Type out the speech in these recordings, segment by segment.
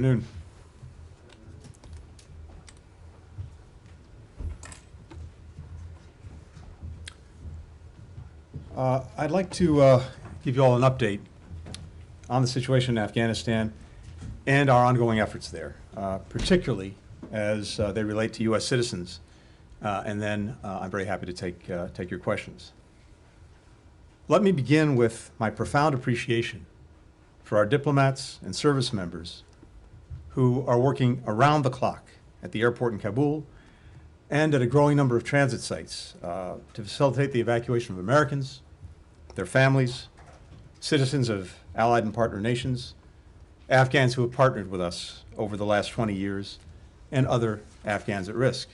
Noon. I'd like to give you all an update on the situation in Afghanistan and our ongoing efforts there, particularly as they relate to U.S. citizens. And then I'm very happy to take your questions. Let me begin with my profound appreciation for our diplomats and service members who are working around the clock at the airport in Kabul and at a growing number of transit sites to facilitate the evacuation of Americans, their families, citizens of allied and partner nations, Afghans who have partnered with us over the last 20 years, and other Afghans at risk.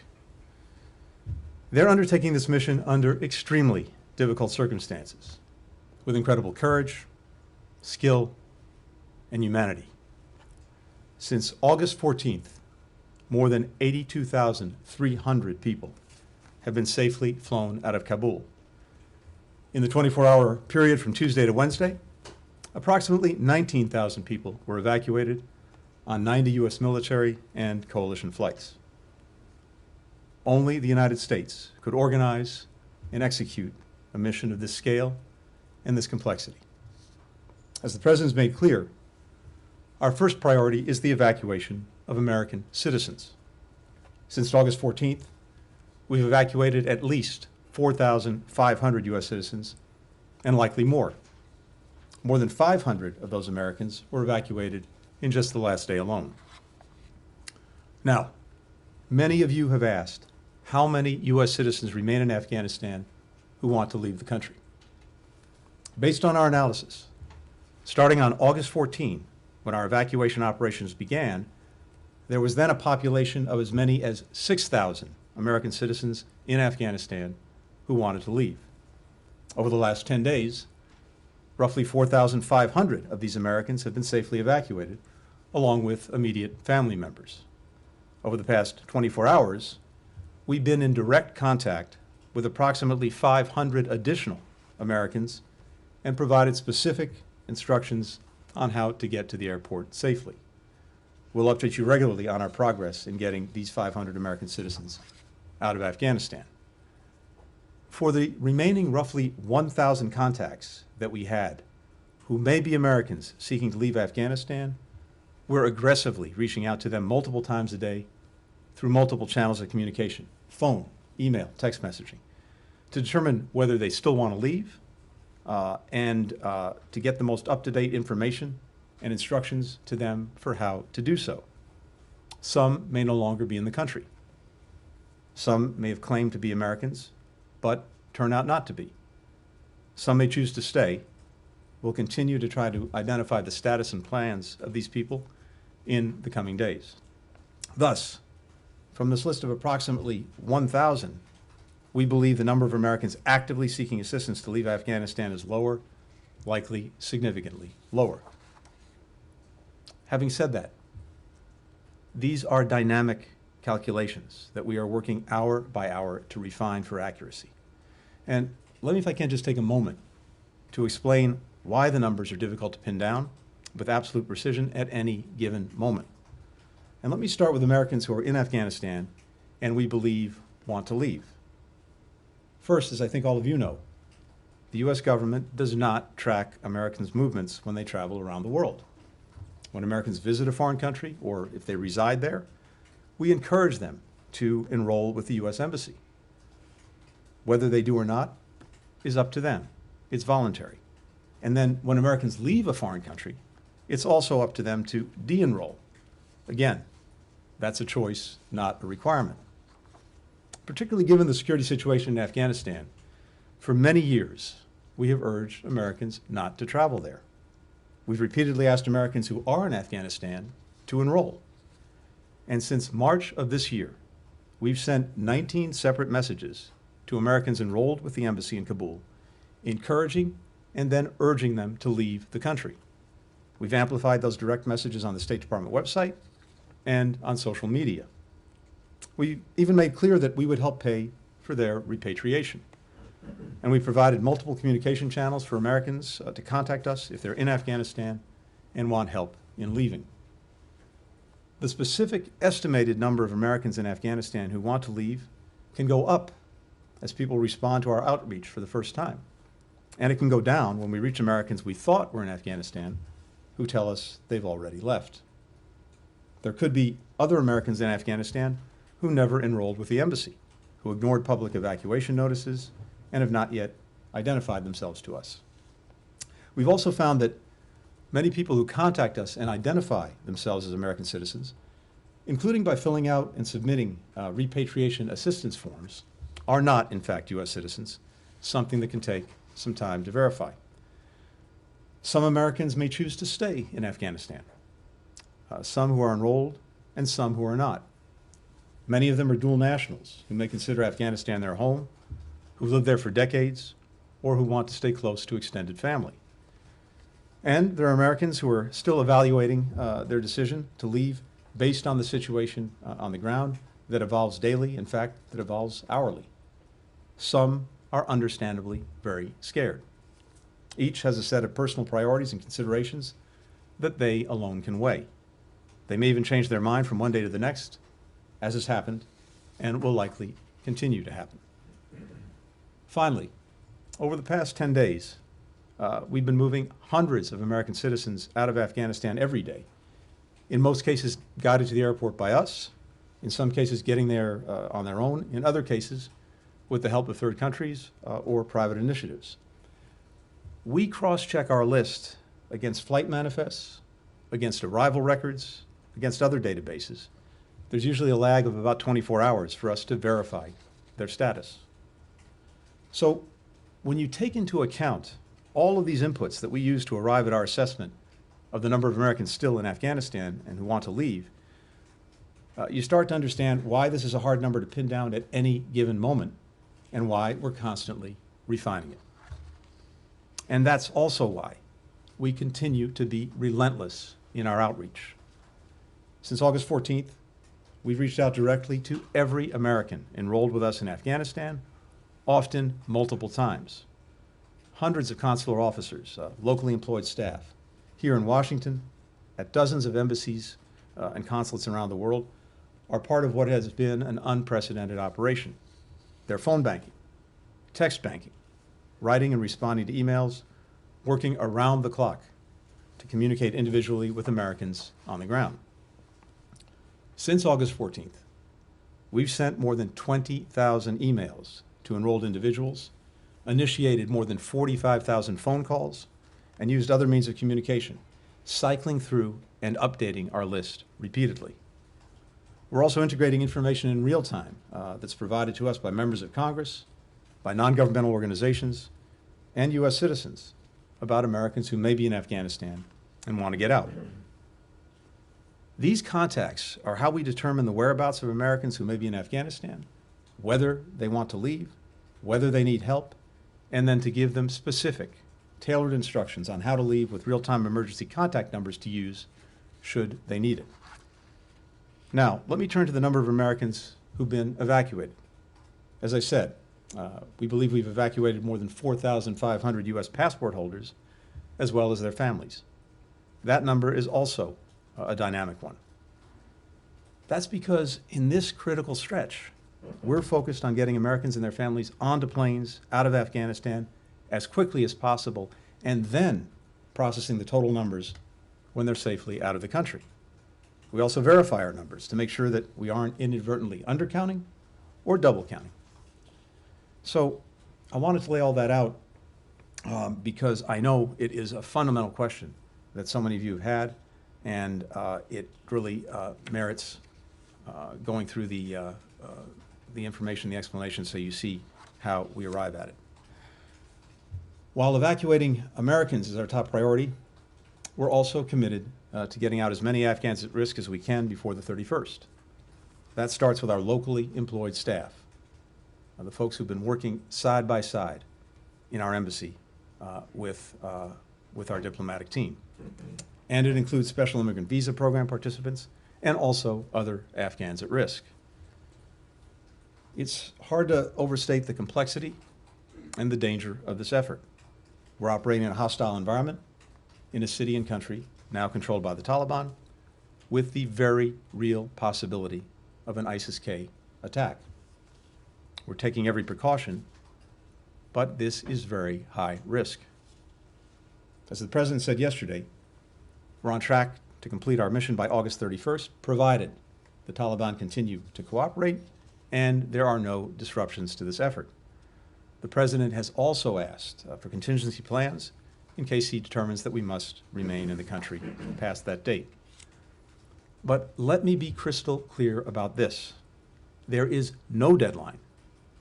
They're undertaking this mission under extremely difficult circumstances, with incredible courage, skill, and humanity. Since August 14th, more than 82,300 people have been safely flown out of Kabul. In the 24-hour period from Tuesday to Wednesday, approximately 19,000 people were evacuated on 90 U.S. military and coalition flights. Only the United States could organize and execute a mission of this scale and this complexity. As the President's made clear, our first priority is the evacuation of American citizens. Since August 14th, we've evacuated at least 4,500 U.S. citizens, and likely more. More than 500 of those Americans were evacuated in just the last day alone. Now, many of you have asked how many U.S. citizens remain in Afghanistan who want to leave the country. Based on our analysis, starting on August 14, when our evacuation operations began, there was then a population of as many as 6,000 American citizens in Afghanistan who wanted to leave. Over the last 10 days, roughly 4,500 of these Americans have been safely evacuated, along with immediate family members. Over the past 24 hours, we've been in direct contact with approximately 500 additional Americans and provided specific instructions on how to get to the airport safely. We'll update you regularly on our progress in getting these 500 American citizens out of Afghanistan. For the remaining roughly 1,000 contacts that we had, who may be Americans seeking to leave Afghanistan, we're aggressively reaching out to them multiple times a day through multiple channels of communication, phone, email, text messaging, to determine whether they still want to leave and to get the most up-to-date information and instructions to them for how to do so. Some may no longer be in the country. Some may have claimed to be Americans, but turn out not to be. Some may choose to stay. We'll continue to try to identify the status and plans of these people in the coming days. Thus, from this list of approximately 1,000, we believe the number of Americans actively seeking assistance to leave Afghanistan is lower, likely significantly lower. Having said that, these are dynamic calculations that we are working hour by hour to refine for accuracy. And let me, if I can, just take a moment to explain why the numbers are difficult to pin down with absolute precision at any given moment. And let me start with Americans who are in Afghanistan and we believe want to leave. First, as I think all of you know, the U.S. government does not track Americans' movements when they travel around the world. When Americans visit a foreign country, or if they reside there, we encourage them to enroll with the U.S. Embassy. Whether they do or not is up to them. It's voluntary. And then when Americans leave a foreign country, it's also up to them to de-enroll. Again, that's a choice, not a requirement. Particularly given the security situation in Afghanistan, for many years, we have urged Americans not to travel there. We've repeatedly asked Americans who are in Afghanistan to enroll. And since March of this year, we've sent 19 separate messages to Americans enrolled with the embassy in Kabul, encouraging and then urging them to leave the country. We've amplified those direct messages on the State Department website and on social media. We even made clear that we would help pay for their repatriation. And we provided multiple communication channels for Americans to contact us if they're in Afghanistan and want help in leaving. The specific estimated number of Americans in Afghanistan who want to leave can go up as people respond to our outreach for the first time. And it can go down when we reach Americans we thought were in Afghanistan who tell us they've already left. There could be other Americans in Afghanistan who never enrolled with the embassy, who ignored public evacuation notices and have not yet identified themselves to us. We've also found that many people who contact us and identify themselves as American citizens, including by filling out and submitting repatriation assistance forms, are not, in fact, U.S. citizens, something that can take some time to verify. Some Americans may choose to stay in Afghanistan, some who are enrolled and some who are not. Many of them are dual nationals who may consider Afghanistan their home, who've lived there for decades, or who want to stay close to extended family. And there are Americans who are still evaluating their decision to leave based on the situation on the ground that evolves daily, in fact, that evolves hourly. Some are understandably very scared. Each has a set of personal priorities and considerations that they alone can weigh. They may even change their mind from one day to the next, as has happened, and will likely continue to happen. Finally, over the past 10 days, we've been moving hundreds of American citizens out of Afghanistan every day, in most cases guided to the airport by us, in some cases getting there on their own, in other cases with the help of third countries or private initiatives. We cross-check our list against flight manifests, against arrival records, against other databases. There's usually a lag of about 24 hours for us to verify their status. So when you take into account all of these inputs that we use to arrive at our assessment of the number of Americans still in Afghanistan and who want to leave, you start to understand why this is a hard number to pin down at any given moment and why we're constantly refining it. And that's also why we continue to be relentless in our outreach. Since August 14th, we've reached out directly to every American enrolled with us in Afghanistan, often multiple times. Hundreds of consular officers, locally employed staff, here in Washington, at dozens of embassies and consulates around the world, are part of what has been an unprecedented operation. They're phone banking, text banking, writing and responding to emails, working around the clock to communicate individually with Americans on the ground. Since August 14th, we've sent more than 20,000 emails to enrolled individuals, initiated more than 45,000 phone calls, and used other means of communication, cycling through and updating our list repeatedly. We're also integrating information in real time that's provided to us by members of Congress, by non-governmental organizations, and U.S. citizens about Americans who may be in Afghanistan and want to get out. These contacts are how we determine the whereabouts of Americans who may be in Afghanistan, whether they want to leave, whether they need help, and then to give them specific, tailored instructions on how to leave with real-time emergency contact numbers to use should they need it. Now, let me turn to the number of Americans who've been evacuated. As I said, we believe we've evacuated more than 4,500 U.S. passport holders, as well as their families. That number is also a dynamic one. That's because in this critical stretch, we're focused on getting Americans and their families onto planes out of Afghanistan as quickly as possible, and then processing the total numbers when they're safely out of the country. We also verify our numbers to make sure that we aren't inadvertently undercounting or double counting. So I wanted to lay all that out because I know it is a fundamental question that so many of you have had, and it really merits going through the information, the explanation, so you see how we arrive at it. While evacuating Americans is our top priority, we're also committed to getting out as many Afghans at risk as we can before the 31st. That starts with our locally employed staff, the folks who've been working side by side in our embassy with our diplomatic team. And it includes special immigrant visa program participants and also other Afghans at risk. It's hard to overstate the complexity and the danger of this effort. We're operating in a hostile environment in a city and country now controlled by the Taliban, with the very real possibility of an ISIS-K attack. We're taking every precaution, but this is very high risk. As the President said yesterday, we're on track to complete our mission by August 31st, provided the Taliban continue to cooperate and there are no disruptions to this effort. The President has also asked for contingency plans in case he determines that we must remain in the country past that date. But let me be crystal clear about this. There is no deadline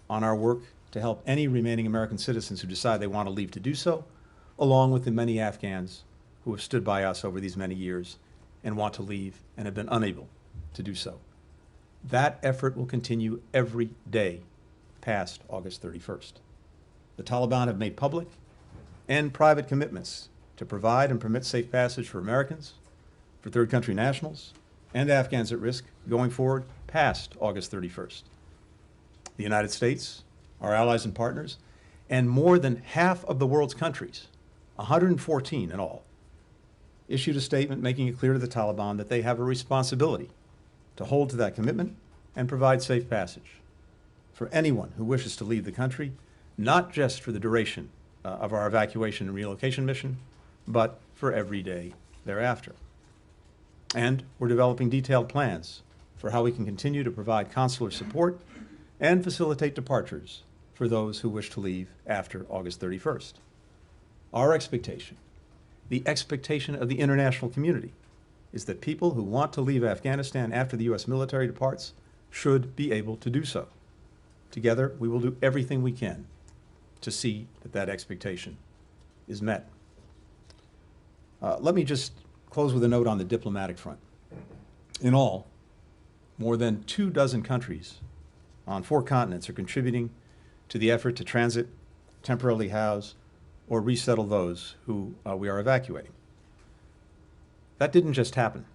on our work to help any remaining American citizens who decide they want to leave to do so, along with the many Afghans who have stood by us over these many years and want to leave and have been unable to do so. That effort will continue every day past August 31st. The Taliban have made public and private commitments to provide and permit safe passage for Americans, for third country nationals, and Afghans at risk going forward past August 31st. The United States, our allies and partners, and more than half of the world's countries, 114 in all, issued a statement making it clear to the Taliban that they have a responsibility to hold to that commitment and provide safe passage for anyone who wishes to leave the country, not just for the duration of our evacuation and relocation mission, but for every day thereafter. And we're developing detailed plans for how we can continue to provide consular support and facilitate departures for those who wish to leave after August 31st. Our expectation, the expectation of the international community, is that people who want to leave Afghanistan after the U.S. military departs should be able to do so. Together, we will do everything we can to see that that expectation is met. Let me just close with a note on the diplomatic front. In all, more than 24 countries on 4 continents are contributing to the effort to transit, temporarily house, or resettle those who we are evacuating. That didn't just happen.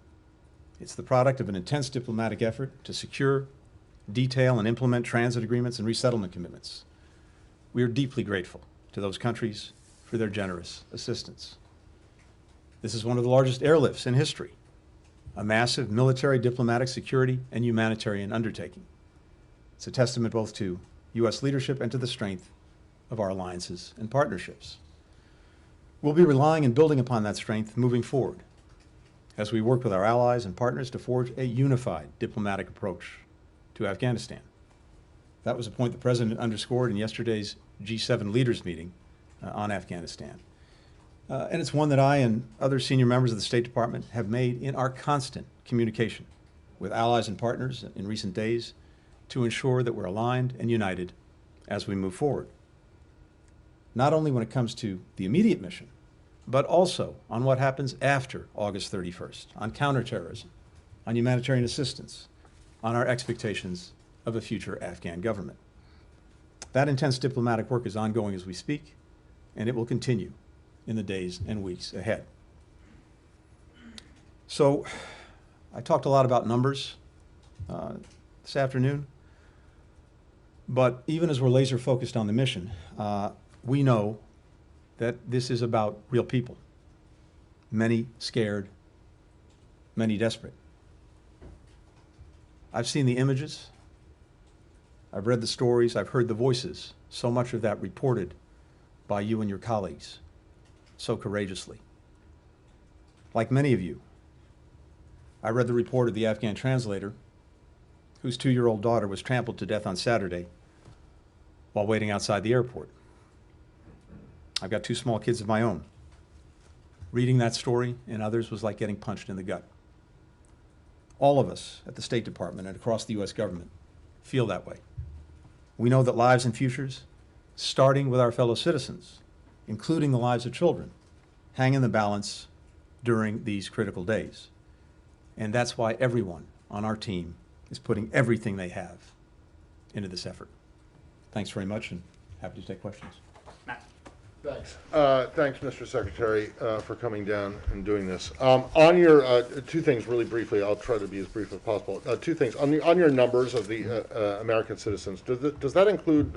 It's the product of an intense diplomatic effort to secure, detail, and implement transit agreements and resettlement commitments. We are deeply grateful to those countries for their generous assistance. This is one of the largest airlifts in history, a massive military, diplomatic, security, and humanitarian undertaking. It's a testament both to U.S. leadership and to the strength of our alliances and partnerships. We'll be relying and building upon that strength moving forward as we work with our allies and partners to forge a unified diplomatic approach to Afghanistan. That was a point the President underscored in yesterday's G7 leaders meeting on Afghanistan. And it's one that I and other senior members of the State Department have made in our constant communication with allies and partners in recent days to ensure that we're aligned and united as we move forward. Not only when it comes to the immediate mission, but also on what happens after August 31st, on counterterrorism, on humanitarian assistance, on our expectations of a future Afghan government. That intense diplomatic work is ongoing as we speak, and it will continue in the days and weeks ahead. So, I talked a lot about numbers this afternoon, but even as we're laser focused on the mission, we know that this is about real people. Many scared, many desperate. I've seen the images, I've read the stories, I've heard the voices, so much of that reported by you and your colleagues so courageously. Like many of you, I read the report of the Afghan translator whose 2-year-old daughter was trampled to death on Saturday while waiting outside the airport. I've got 2 small kids of my own. Reading that story and others was like getting punched in the gut. All of us at the State Department and across the U.S. government feel that way. We know that lives and futures, starting with our fellow citizens, including the lives of children, hang in the balance during these critical days. And that's why everyone on our team is putting everything they have into this effort. Thanks very much, and happy to take questions. Thanks. Thanks, Mr. Secretary, for coming down and doing this. On your 2 things, really briefly, I'll try to be as brief as possible. 2 things on your numbers of the American citizens. Does that include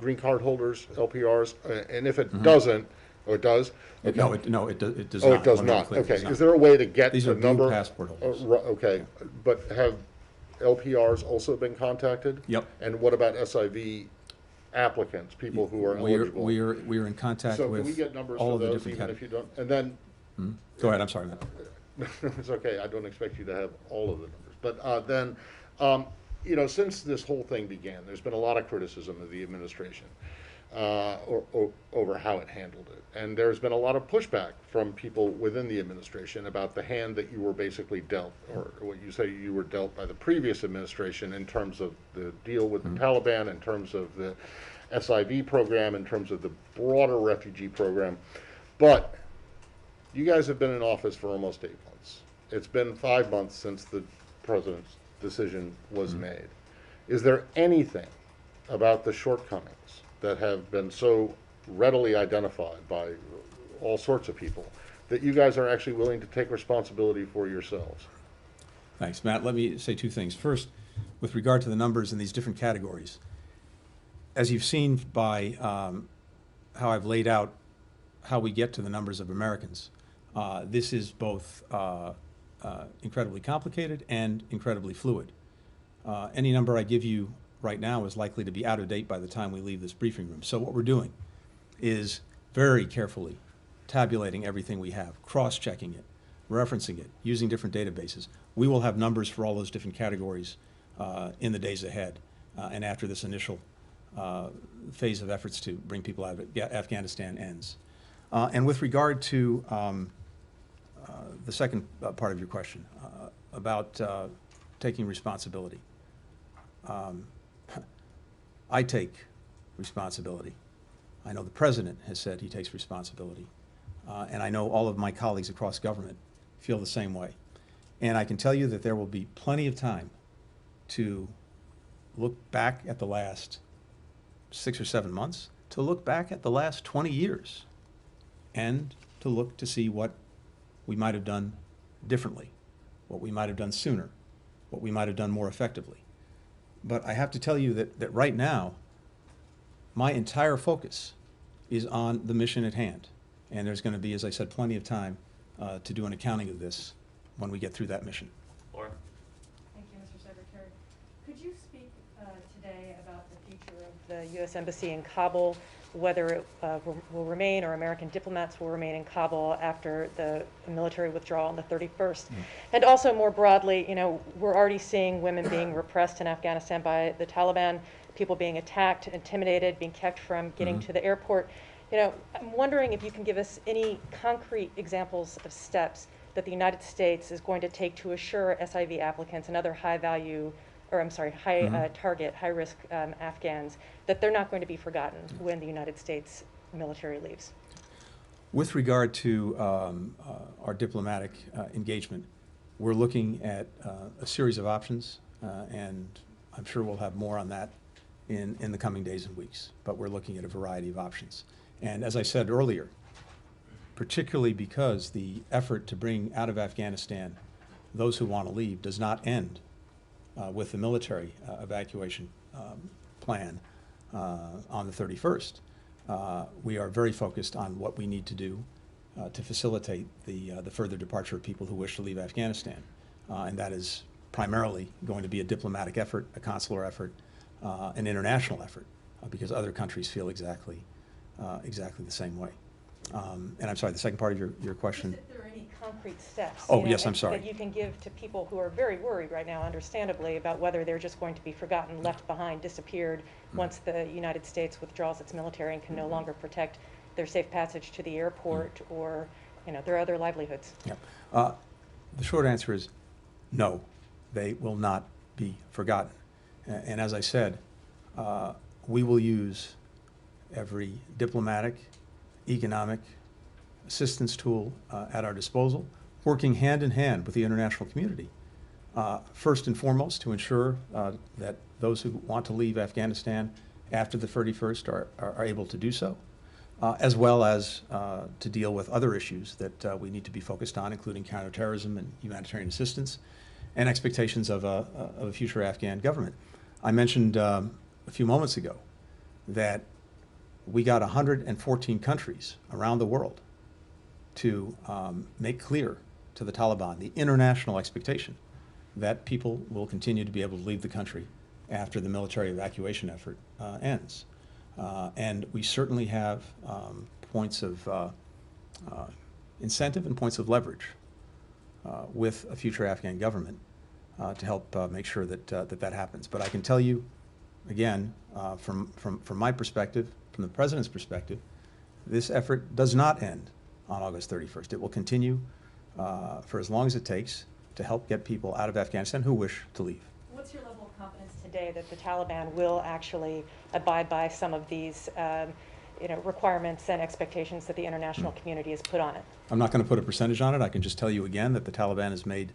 green card holders, LPRs? And if it doesn't, Oh, it does? Okay. No, it does Oh, not. it does Let me be not. clear, it Okay. does not. Is there a way to get These the are blue number? passport holders. Okay. But have LPRs also been contacted? Yep. And what about SIV applicants, people who are eligible? We are in contact So can we with get numbers all for of the those, different even if categories. you don't? And then, Go ahead, I'm sorry, Matt. it's okay, I don't expect you to have all of the numbers. But then, since this whole thing began, there's been a lot of criticism of the administration over how it handled it. And there's been a lot of pushback from people within the administration about the hand that you were basically dealt, or what you say you were dealt by the previous administration in terms of the deal with the Taliban, in terms of the SIV program, in terms of the broader refugee program. But you guys have been in office for almost 8 months. It's been 5 months since the president's decision was made. Is there anything about the shortcomings that have been so readily identified by all sorts of people that you guys are actually willing to take responsibility for yourselves? Thanks, Matt. Let me say two things. First, with regard to the numbers in these different categories, as you've seen by how I've laid out how we get to the numbers of Americans, this is both incredibly complicated and incredibly fluid. Any number I give you right now is likely to be out of date by the time we leave this briefing room. So what we're doing is very carefully tabulating everything we have, cross-checking it, referencing it, using different databases. We will have numbers for all those different categories in the days ahead and after this initial phase of efforts to bring people out of Afghanistan ends. And with regard to the second part of your question about taking responsibility, I take responsibility. I know the president has said he takes responsibility. And I know all of my colleagues across government feel the same way. And I can tell you that there will be plenty of time to look back at the last 6 or 7 months, to look back at the last 20 years, and to look to see what we might have done differently, what we might have done sooner, what we might have done more effectively. But I have to tell you that right now, my entire focus is on the mission at hand. And there's going to be, as I said, plenty of time to do an accounting of this when we get through that mission. Laura? Thank you, Mr. Secretary. Could you speak today about the future of the U.S. Embassy in Kabul, whether it will remain or American diplomats will remain in Kabul after the military withdrawal on the 31st? And also more broadly, we're already seeing women being repressed in Afghanistan by the Taliban, people being attacked, intimidated, being kept from getting to the airport. I'm wondering if you can give us any concrete examples of steps that the United States is going to take to assure SIV applicants and other target, high-risk Afghans, that they're not going to be forgotten when the United States military leaves. With regard to our diplomatic engagement, we're looking at a series of options, and I'm sure we'll have more on that in the coming days and weeks. But we're looking at a variety of options. And as I said earlier, particularly because the effort to bring out of Afghanistan those who want to leave does not end with the military evacuation plan on the 31st. We are very focused on what we need to do to facilitate the further departure of people who wish to leave Afghanistan. And that is primarily going to be a diplomatic effort, a consular effort, an international effort, because other countries feel exactly the same way. And I'm sorry, the second part of your question? Just if there are any concrete steps yes, I'm sorry. that you can give to people who are very worried right now, understandably, about whether they're just going to be forgotten, left behind, disappeared once the United States withdraws its military and can no longer protect their safe passage to the airport or their other livelihoods. Yeah. The short answer is no, they will not be forgotten. And as I said, we will use every diplomatic, economic assistance tool at our disposal, working hand in hand with the international community. First and foremost, to ensure that those who want to leave Afghanistan after the 31st are able to do so, as well as to deal with other issues that we need to be focused on, including counterterrorism and humanitarian assistance, and expectations of a future Afghan government. I mentioned a few moments ago that we got 114 countries around the world to make clear to the Taliban the international expectation that people will continue to be able to leave the country after the military evacuation effort ends. And we certainly have points of incentive and points of leverage with a future Afghan government to help make sure that that happens. But I can tell you, again, from my perspective, from the President's perspective, this effort does not end on August 31st. It will continue for as long as it takes to help get people out of Afghanistan who wish to leave. What's your level of confidence today that the Taliban will actually abide by some of these requirements and expectations that the international community has put on it? I'm not going to put a percentage on it. I can just tell you again that the Taliban has made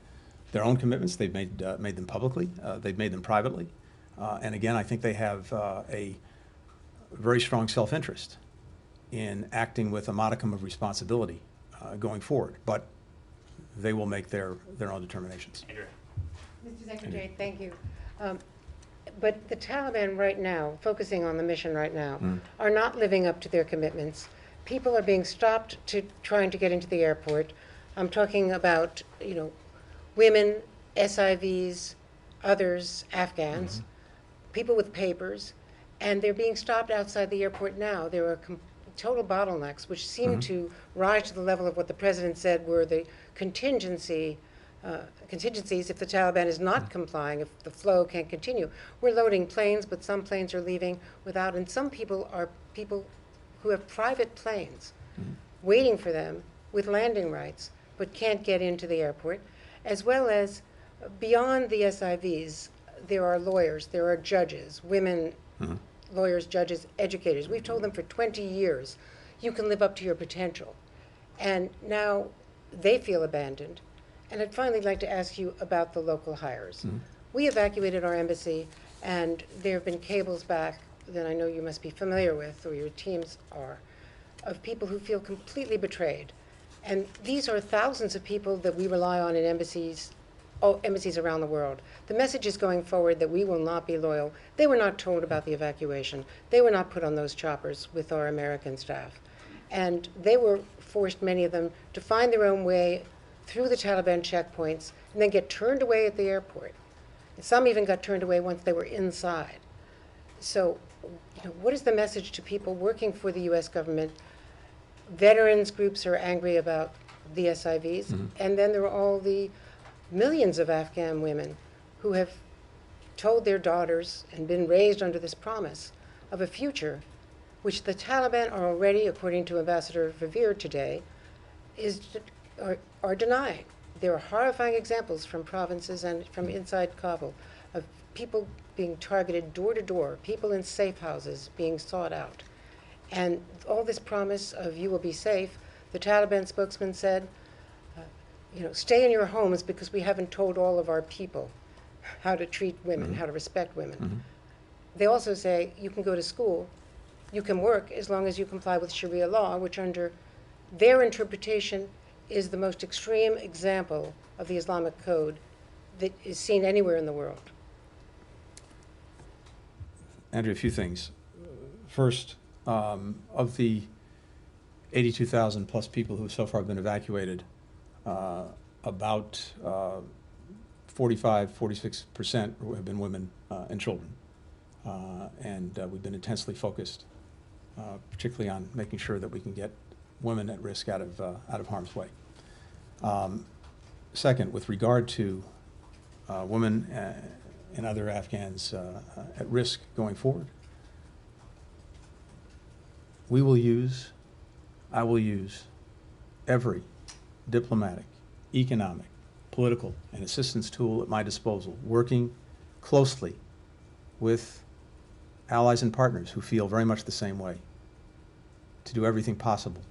their own commitments. They've made them publicly. They've made them privately. And again, I think they have a very strong self-interest in acting with a modicum of responsibility going forward. But they will make their own determinations. Andrew. Mr. Secretary, thank you. But the Taliban right now, focusing on the mission right now, are not living up to their commitments. People are being stopped trying to get into the airport. I'm talking about, women, SIVs, others, Afghans, people with papers, and they're being stopped outside the airport now. There are total bottlenecks, which seem to rise to the level of what the President said were the contingencies if the Taliban is not complying, if the flow can't continue. We're loading planes, but some planes are leaving without, and some people are people who have private planes waiting for them with landing rights, but can't get into the airport, as well as beyond the SIVs, there are lawyers, there are judges, women lawyers, judges, educators. We've told them for 20 years, you can live up to your potential. And now they feel abandoned. And I'd finally like to ask you about the local hires. We evacuated our embassy, and there have been cables back that I know you must be familiar with, or your teams are, of people who feel completely betrayed. And these are thousands of people that we rely on in embassies around the world. The message is going forward that we will not be loyal. They were not told about the evacuation. They were not put on those choppers with our American staff. And they were forced, many of them, to find their own way through the Taliban checkpoints and then get turned away at the airport. And some even got turned away once they were inside. So, what is the message to people working for the U.S. government? Veterans groups are angry about the SIVs, and then there are all the millions of Afghan women who have told their daughters and been raised under this promise of a future which the Taliban are already, according to Ambassador Verveer today, are denying. There are horrifying examples from provinces and from inside Kabul of people being targeted door to door, people in safe houses being sought out. And all this promise of you will be safe, the Taliban spokesman said, stay in your homes because we haven't told all of our people how to treat women, how to respect women. They also say you can go to school, you can work as long as you comply with Sharia law, which under their interpretation is the most extreme example of the Islamic code that is seen anywhere in the world. Andrew, a few things. First, of the 82,000 plus people who have so far been evacuated, about 45–46% have been women and children. And we've been intensely focused, particularly on making sure that we can get women at risk out of harm's way. Second, with regard to women and other Afghans at risk going forward, I will use every diplomatic, economic, political, and assistance tool at my disposal, working closely with allies and partners who feel very much the same way, to do everything possible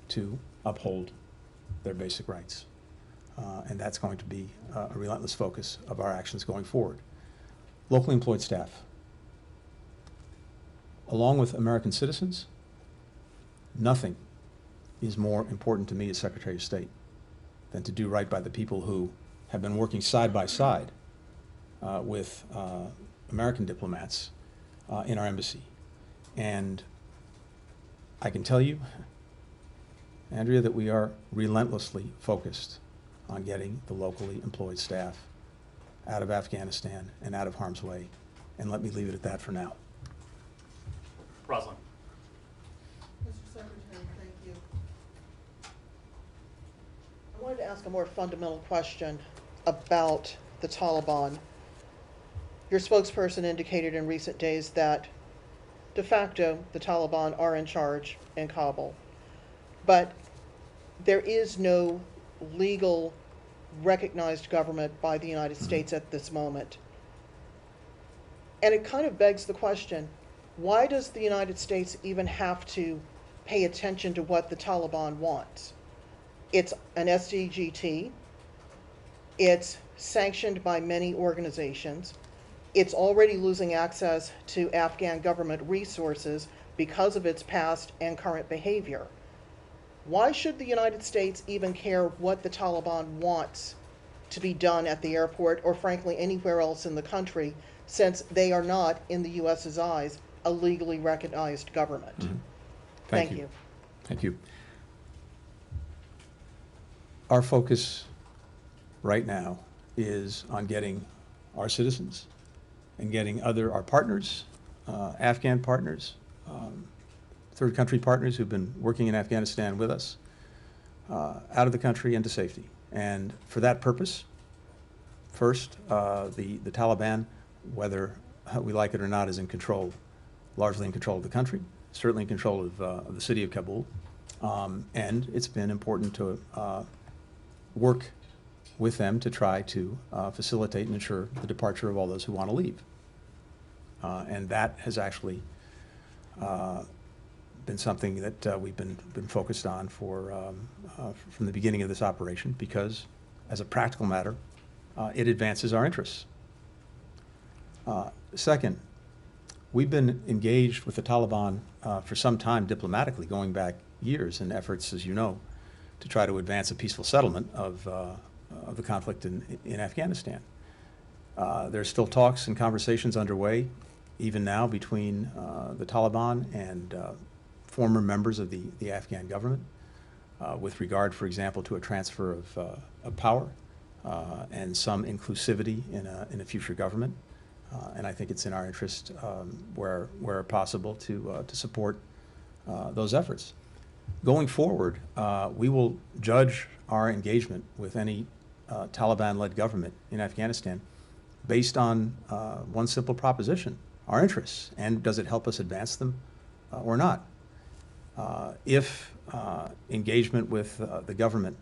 to uphold their basic rights. And that's going to be a relentless focus of our actions going forward. Locally employed staff, along with American citizens, nothing is more important to me as Secretary of State than to do right by the people who have been working side by side with American diplomats in our embassy. And I can tell you, Andrea, that we are relentlessly focused on getting the locally employed staff out of Afghanistan and out of harm's way. And let me leave it at that for now. Rosalind. Mr. Secretary, thank you. I wanted to ask a more fundamental question about the Taliban. Your spokesperson indicated in recent days that de facto the Taliban are in charge in Kabul, but there is no legal recognized government by the United States at this moment. And it kind of begs the question, why does the United States even have to pay attention to what the Taliban wants? It's an SDGT. It's sanctioned by many organizations. It's already losing access to Afghan government resources because of its past and current behavior. Why should the United States even care what the Taliban wants to be done at the airport or frankly anywhere else in the country, since they are not, in the US's eyes, a legally recognized government? Mm-hmm. Thank you. Thank you. Our focus right now is on getting our citizens and getting our partners, Afghan partners, third country partners who've been working in Afghanistan with us, out of the country into safety. And for that purpose, first, the Taliban, whether we like it or not, is in control, largely in control of the country, certainly in control of the city of Kabul. And it's been important to work with them to try to facilitate and ensure the departure of all those who want to leave. And that has actually been something that we've been focused on from the beginning of this operation, because as a practical matter, it advances our interests. Second, we've been engaged with the Taliban for some time diplomatically, going back years in efforts, as you know, to try to advance a peaceful settlement of the conflict in Afghanistan. There's still talks and conversations underway, even now, between the Taliban and former members of the Afghan government, with regard, for example, to a transfer of power and some inclusivity in a future government. And I think it's in our interest, where possible, to support those efforts. Going forward, we will judge our engagement with any Taliban-led government in Afghanistan based on one simple proposition: our interests, and does it help us advance them or not? If engagement with the government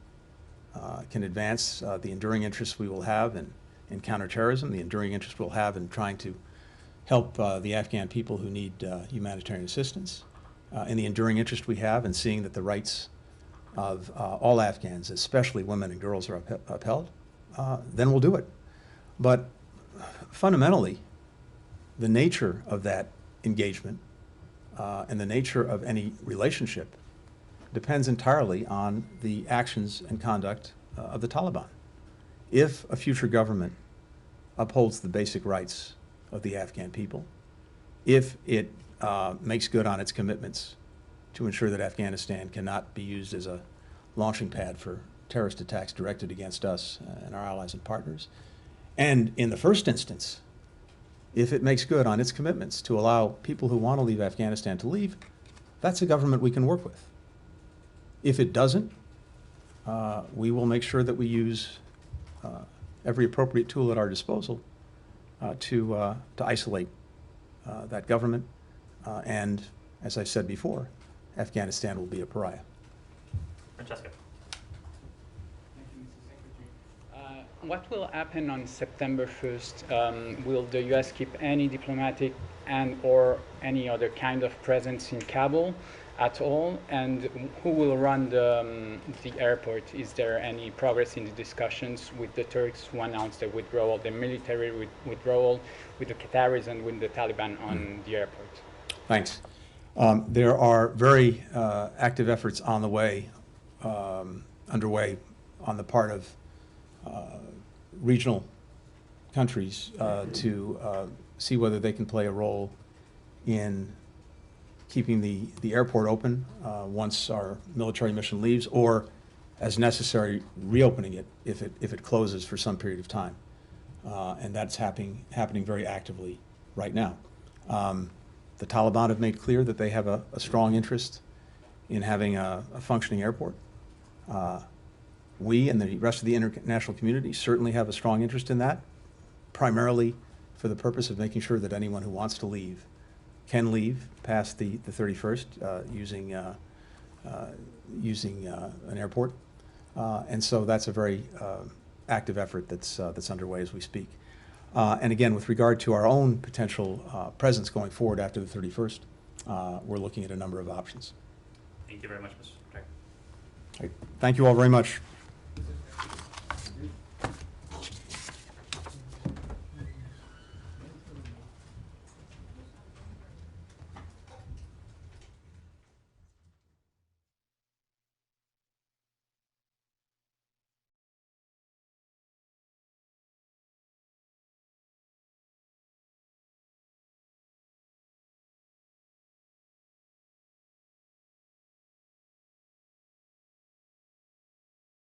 can advance the enduring interests we will have in counterterrorism, the enduring interest we'll have in trying to help the Afghan people who need humanitarian assistance, and the enduring interest we have in seeing that the rights of all Afghans, especially women and girls, are upheld, then we'll do it. But fundamentally, the nature of that engagement and the nature of any relationship depends entirely on the actions and conduct of the Taliban. If a future government upholds the basic rights of the Afghan people, if it makes good on its commitments to ensure that Afghanistan cannot be used as a launching pad for terrorist attacks directed against us and our allies and partners, and in the first instance, if it makes good on its commitments to allow people who want to leave Afghanistan to leave, that's a government we can work with. If it doesn't, we will make sure that we use every appropriate tool at our disposal to isolate that government. And as I said before, Afghanistan will be a pariah. Francesca. Thank you, Mr. Secretary. What will happen on September 1st? Will the U.S. keep any diplomatic and/or any other kind of presence in Kabul at all? And who will run the airport? Is there any progress in the discussions with the Turks who announced the withdrawal, the military withdrawal, with the Qataris and with the Taliban on the airport? Thanks. There are very active efforts on the way, underway on the part of regional countries to see whether they can play a role in keeping the airport open once our military mission leaves, or as necessary, reopening it if it closes for some period of time. And that's happening very actively right now. The Taliban have made clear that they have a strong interest in having a functioning airport. We and the rest of the international community certainly have a strong interest in that, primarily for the purpose of making sure that anyone who wants to leave can leave past the 31st using an airport. And so that's a very active effort that's underway as we speak. And again, with regard to our own potential presence going forward after the 31st, we're looking at a number of options. Thank you very much, Mr. Secretary. Thank you all very much.